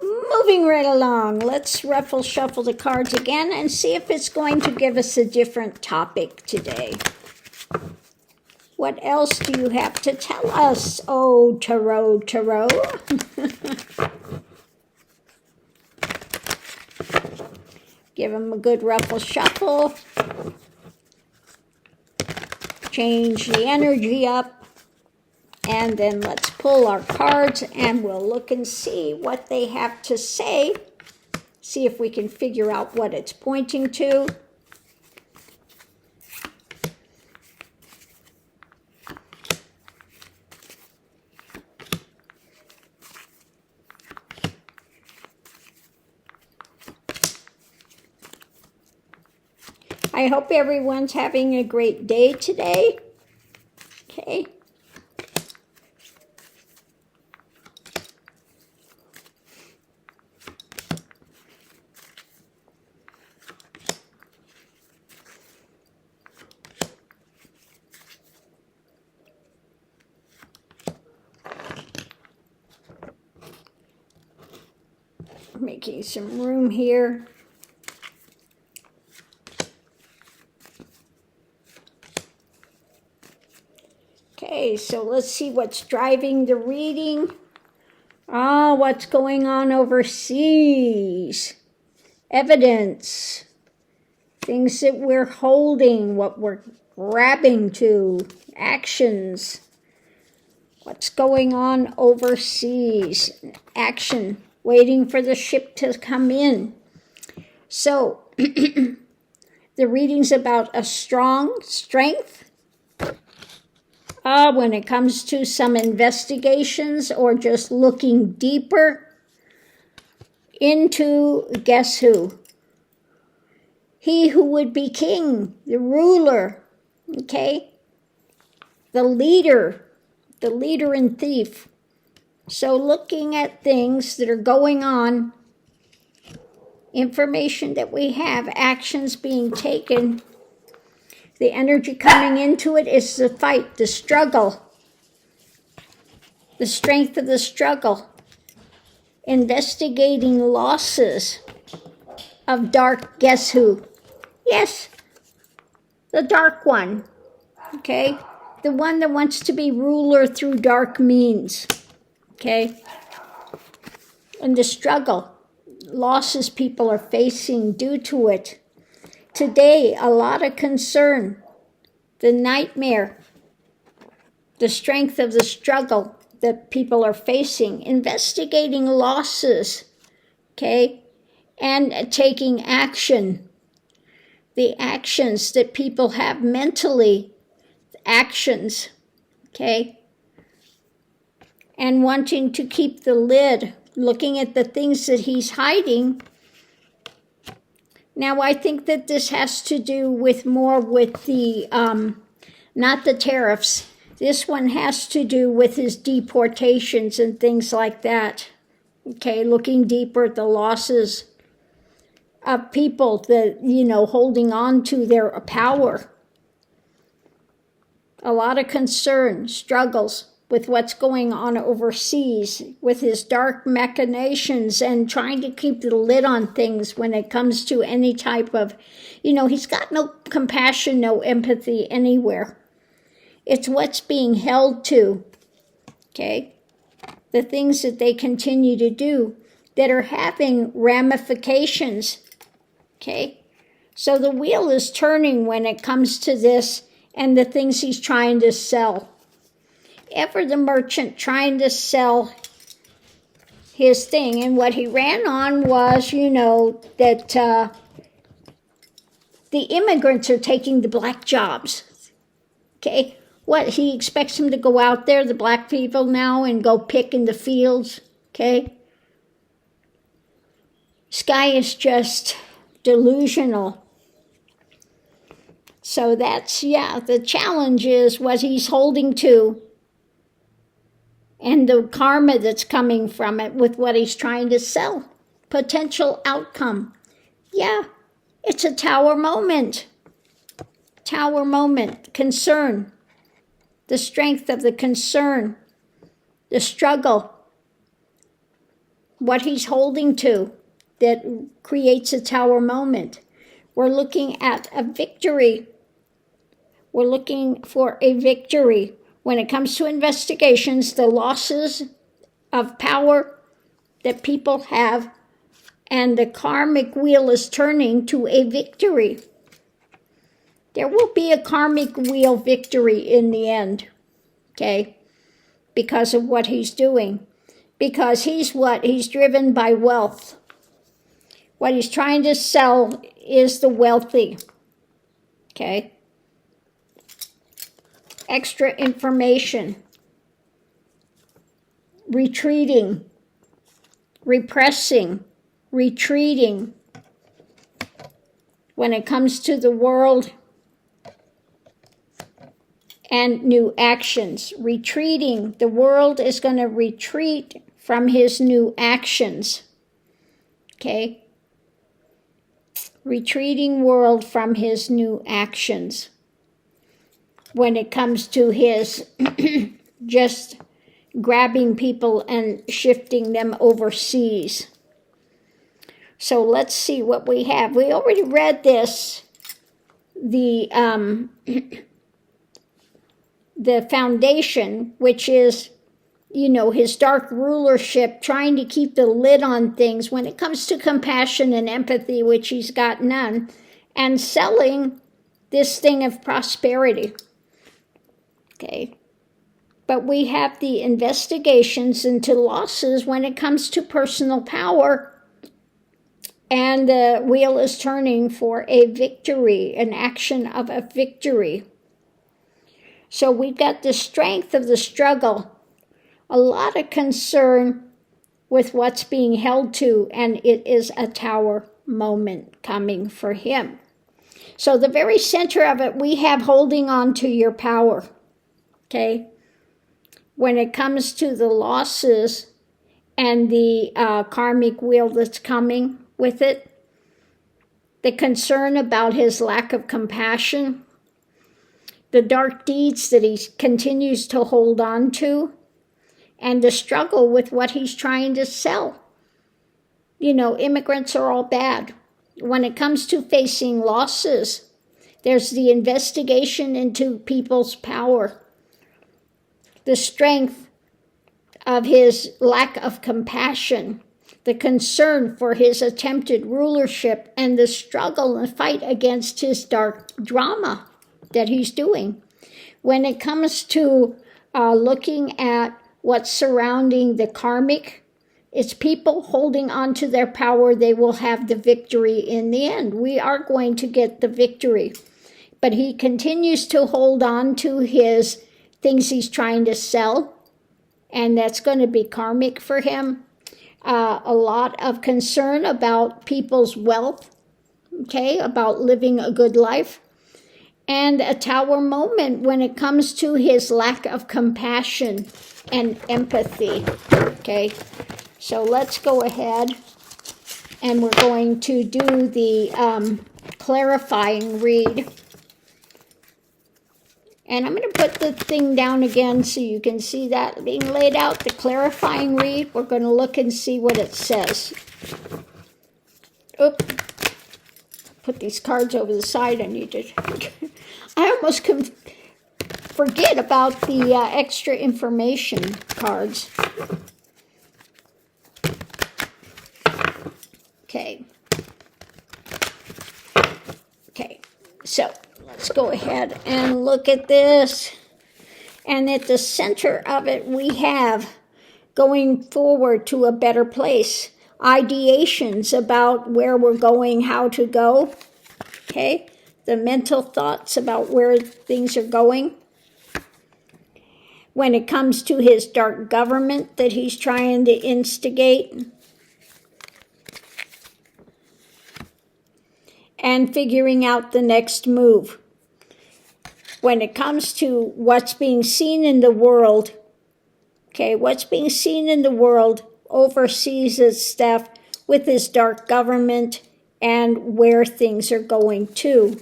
moving right along, let's ruffle shuffle the cards again and see if it's going to give us a different topic today. What else do you have to tell us? Oh, Tarot. Give them a good ruffle shuffle. Change the energy up. And then let's pull our cards and we'll look and see what they have to say. See if we can figure out what it's pointing to. I hope everyone's having a great day today. Okay. Making some room here. Okay, so let's see what's driving the reading. What's going on overseas? Evidence. Things that we're holding, what we're grabbing to. Actions. What's going on overseas? Action. Waiting for the ship to come in. So, the reading's about a strong strength. When it comes to some investigations or just looking deeper into, guess who? He who would be king, the ruler, okay? The leader and thief. So looking at things that are going on, information that we have, actions being taken, the energy coming into it is the fight, the struggle, the strength of the struggle, investigating losses of dark, guess who? Yes, the dark one, okay? The one that wants to be ruler through dark means. Okay, and the struggle, losses people are facing due to it. Today, a lot of concern, the nightmare, the strength of the struggle that people are facing, investigating losses, okay, and taking action. The actions that people have mentally, actions, okay, and wanting to keep the lid, looking at the things that he's hiding. Now, I think that this has to do with more with the, not the tariffs. This one has to do with his deportations and things like that. Okay, looking deeper at the losses of people that, holding on to their power. A lot of concern, struggles with what's going on overseas, with his dark machinations and trying to keep the lid on things when it comes to any type of, he's got no compassion, no empathy anywhere. It's what's being held to, okay? The things that they continue to do that are having ramifications, okay? So the wheel is turning when it comes to this and the things he's trying to sell. Ever the merchant trying to sell his thing. And what he ran on was, that the immigrants are taking the black jobs. Okay? What, he expects them to go out there, the black people now, and go pick in the fields. Okay? Sky is just delusional. So that's, the challenge is what he's holding to. And the karma that's coming from it with what he's trying to sell. Potential outcome. Yeah, it's a tower moment. Tower moment. Concern. The strength of the concern. The struggle. what he's holding to that creates a tower moment. We're looking at a victory. We're looking for a victory. When it comes to investigations, the losses of power that people have, and the karmic wheel is turning to a victory. There will be a karmic wheel victory in the end, okay, because of what he's doing. Because he's driven by wealth. What he's trying to sell is the wealthy, okay? Extra information, retreating, repressing, retreating. When it comes to the world and new actions, retreating. The world is going to retreat from his new actions. Okay? Retreating world from his new actions. When it comes to his just grabbing people and shifting them overseas. So let's see what we have. We already read this, the foundation, which is, his dark rulership, trying to keep the lid on things when it comes to compassion and empathy, which he's got none, and selling this thing of prosperity. Okay. But we have the investigations into losses when it comes to personal power, and the wheel is turning for a victory, an action of a victory. So we've got the strength of the struggle, a lot of concern with what's being held to, and it is a tower moment coming for him. So the very center of it, we have holding on to your power, okay? When it comes to the losses and the karmic wheel that's coming with it, the concern about his lack of compassion, the dark deeds that he continues to hold on to, and the struggle with what he's trying to sell. Immigrants are all bad. When it comes to facing losses, there's the investigation into people's power, the strength of his lack of compassion, the concern for his attempted rulership, and the struggle and fight against his dark drama that he's doing. When it comes to looking at what's surrounding the karmic, it's people holding on to their power. They will have the victory in the end. We are going to get the victory. But he continues to hold on to his things he's trying to sell, and that's going to be karmic for him. A lot of concern about people's wealth, okay, about living a good life, and a tower moment when it comes to his lack of compassion and empathy, okay? So let's go ahead, and we're going to do the clarifying read. And I'm going to put the thing down again so you can see that being laid out, the clarifying read. We're going to look and see what it says. Oop. Put these cards over the side. I need to... I almost forget about the extra information cards. Okay. Okay, so let's go ahead and look at this. And at the center of it, we have going forward to a better place. Ideations about where we're going, how to go. Okay, the mental thoughts about where things are going. When it comes to his dark government that he's trying to instigate. And figuring out the next move. When it comes to what's being seen in the world, okay, what's being seen in the world oversees his stuff with his dark government and where things are going to.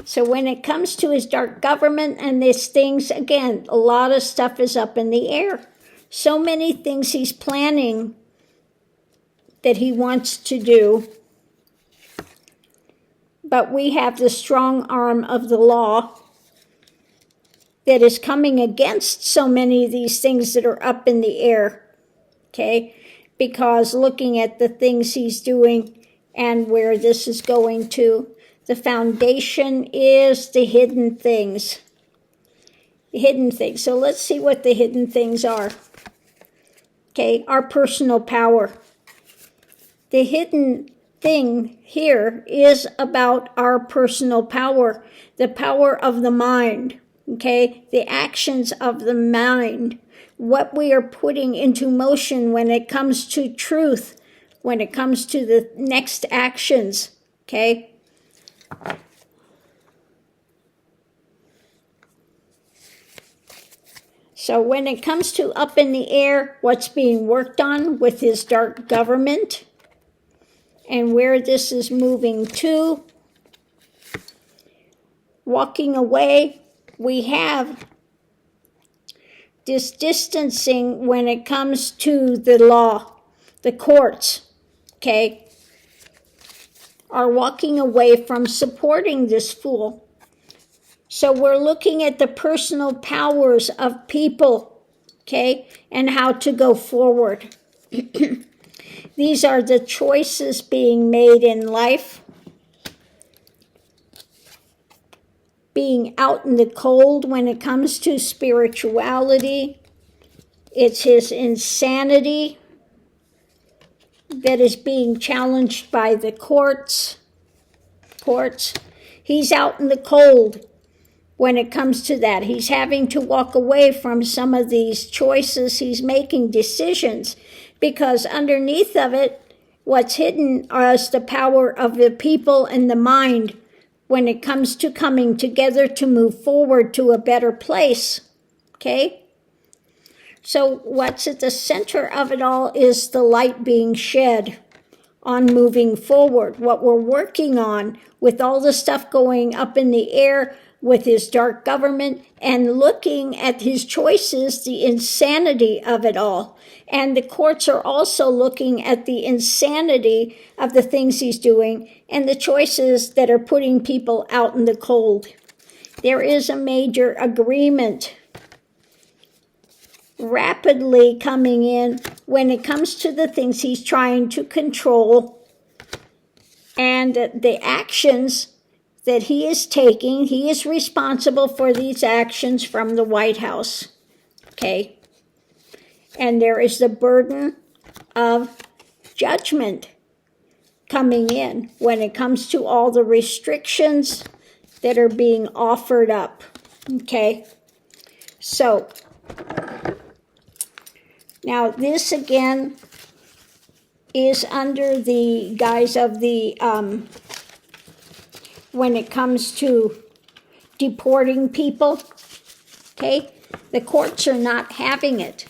So when it comes to his dark government and these things, again, a lot of stuff is up in the air. So many things he's planning that he wants to do. But we have the strong arm of the law that is coming against so many of these things that are up in the air, okay? Because looking at the things he's doing and where this is going to, the foundation is the hidden things. The hidden things. So let's see what the hidden things are. Okay, our personal power. The hidden thing here is about our personal power, the power of the mind, okay, the actions of the mind, what we are putting into motion when it comes to truth, when it comes to the next actions, okay. So when it comes to up in the air, what's being worked on with his dark government, and where this is moving to, walking away, we have this distancing when it comes to the law. The courts, okay, are walking away from supporting this fool. So we're looking at the personal powers of people, okay, and how to go forward. These are the choices being made in life. Being out in the cold when it comes to spirituality. It's his insanity that is being challenged by the courts. He's out in the cold when it comes to that. He's having to walk away from some of these choices. He's making decisions because underneath of it, what's hidden is the power of the people and the mind when it comes to coming together to move forward to a better place, okay? So what's at the center of it all is the light being shed on moving forward, what we're working on with all the stuff going up in the air with his dark government and looking at his choices, the insanity of it all. And the courts are also looking at the insanity of the things he's doing and the choices that are putting people out in the cold. There is a major agreement rapidly coming in when it comes to the things he's trying to control and the actions that he is taking. He is responsible for these actions from the White House, okay? And there is the burden of judgment coming in when it comes to all the restrictions that are being offered up, okay? So, now this again is under the guise of the, when it comes to deporting people, okay? The courts are not having it.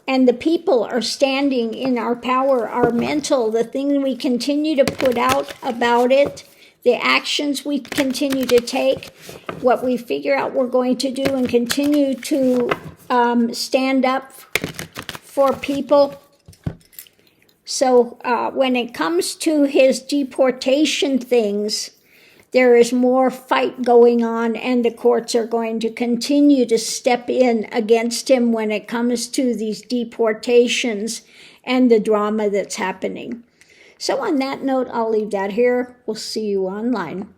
And the people are standing in our power, our mental, the thing we continue to put out about it, the actions we continue to take, what we figure out we're going to do and continue to stand up for people. So when it comes to his deportation things, there is more fight going on, and the courts are going to continue to step in against him when it comes to these deportations and the drama that's happening. So on that note, I'll leave that here. We'll see you online.